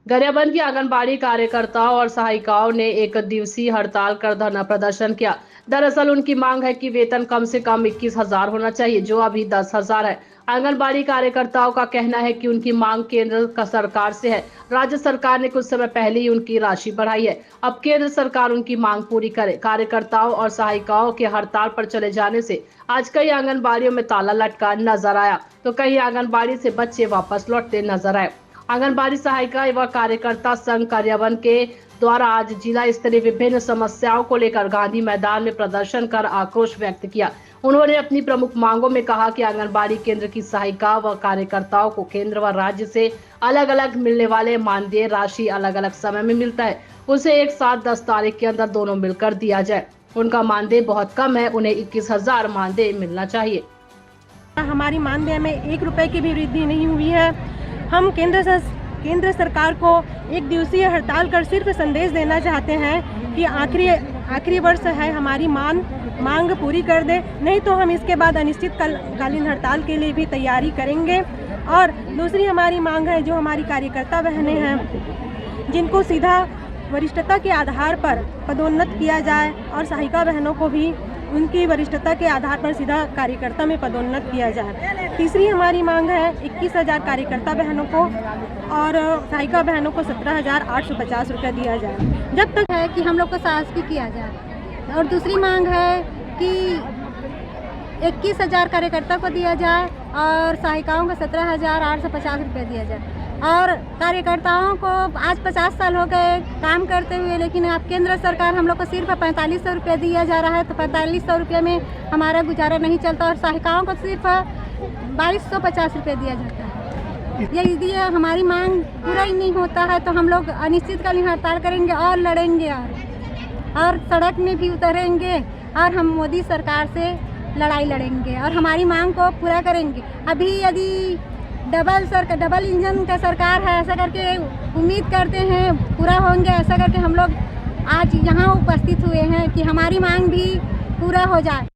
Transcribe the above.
गरियाबंद की आंगनबाड़ी कार्यकर्ताओं और सहायिकाओं ने एक दिवसीय हड़ताल कर धरना प्रदर्शन किया। दरअसल उनकी मांग है कि वेतन कम से कम 21,000 होना चाहिए, जो अभी 10,000 है। आंगनबाड़ी कार्यकर्ताओं का कहना है कि उनकी मांग केंद्र का सरकार से है। राज्य सरकार ने कुछ समय पहले ही उनकी राशि बढ़ाई है। अब केंद्र सरकार उनकी मांग पूरी करे। कार्यकर्ताओं और सहायिकाओं के हड़ताल पर चले जाने से आज कई आंगनबाड़ियों में ताला लटका नजर आया, तो कई आंगनबाड़ी से बच्चे वापस लौटते नजर आए। आंगनबाड़ी सहायिका एवं कार्यकर्ता संघ गरियाबंद के द्वारा आज जिला स्तरीय विभिन्न समस्याओं को लेकर गांधी मैदान में प्रदर्शन कर आक्रोश व्यक्त किया। उन्होंने अपनी प्रमुख मांगों में कहा कि आंगनबाड़ी केंद्र की सहायिका व कार्यकर्ताओं को केंद्र व राज्य से अलग अलग मिलने वाले मानदेय राशि अलग अलग समय में मिलता है, उसे एक साथ 10 तारीख के अंदर दोनों मिलकर दिया जाए। उनका मानदेय बहुत कम है, उन्हें 21,000 मानदेय मिलना चाहिए। हमारी मानदेय में 1 रुपए की भी वृद्धि नहीं हुई है। हम केंद्र सरकार को एक दिवसीय हड़ताल कर सिर्फ संदेश देना चाहते हैं कि आखिरी वर्ष है, हमारी मांग पूरी कर दे, नहीं तो हम इसके बाद अनिश्चितकालीन हड़ताल के लिए भी तैयारी करेंगे। और दूसरी हमारी मांग है, जो हमारी कार्यकर्ता बहनें हैं जिनको सीधा वरिष्ठता के आधार पर पदोन्नत किया जाए, और सहायिका बहनों को भी उनकी वरिष्ठता के आधार पर सीधा कार्यकर्ता में पदोन्नत किया जाए। तीसरी हमारी मांग है 21,000 कार्यकर्ता बहनों को और सहायिका बहनों को 17,850 रुपये दिया जाए। जब तक है कि हम लोग को शासकीय किया जाए। और दूसरी मांग है कि 21,000 कार्यकर्ता को दिया जाए और सहायिकाओं को 17,850 रुपये दिया जाए। और कार्यकर्ताओं को आज 50 साल हो गए काम करते हुए, लेकिन अब केंद्र सरकार हम लोग को सिर्फ 4500 रुपये दिया जा रहा है, तो 4500 रुपये में हमारा गुजारा नहीं चलता। और सहायिकाओं को सिर्फ 2250 रुपये दिया जाता है। यदि हमारी मांग पूरा ही नहीं होता है तो हम लोग अनिश्चितकालीन हड़ताल करेंगे और लड़ेंगे और सड़क में भी उतरेंगे और हम मोदी सरकार से लड़ाई लड़ेंगे और हमारी मांग को पूरा करेंगे। अभी यदि डबल इंजन का सरकार है, ऐसा करके उम्मीद करते हैं पूरा होंगे, ऐसा करके हम लोग आज यहाँ उपस्थित हुए हैं कि हमारी मांग भी पूरा हो जाए।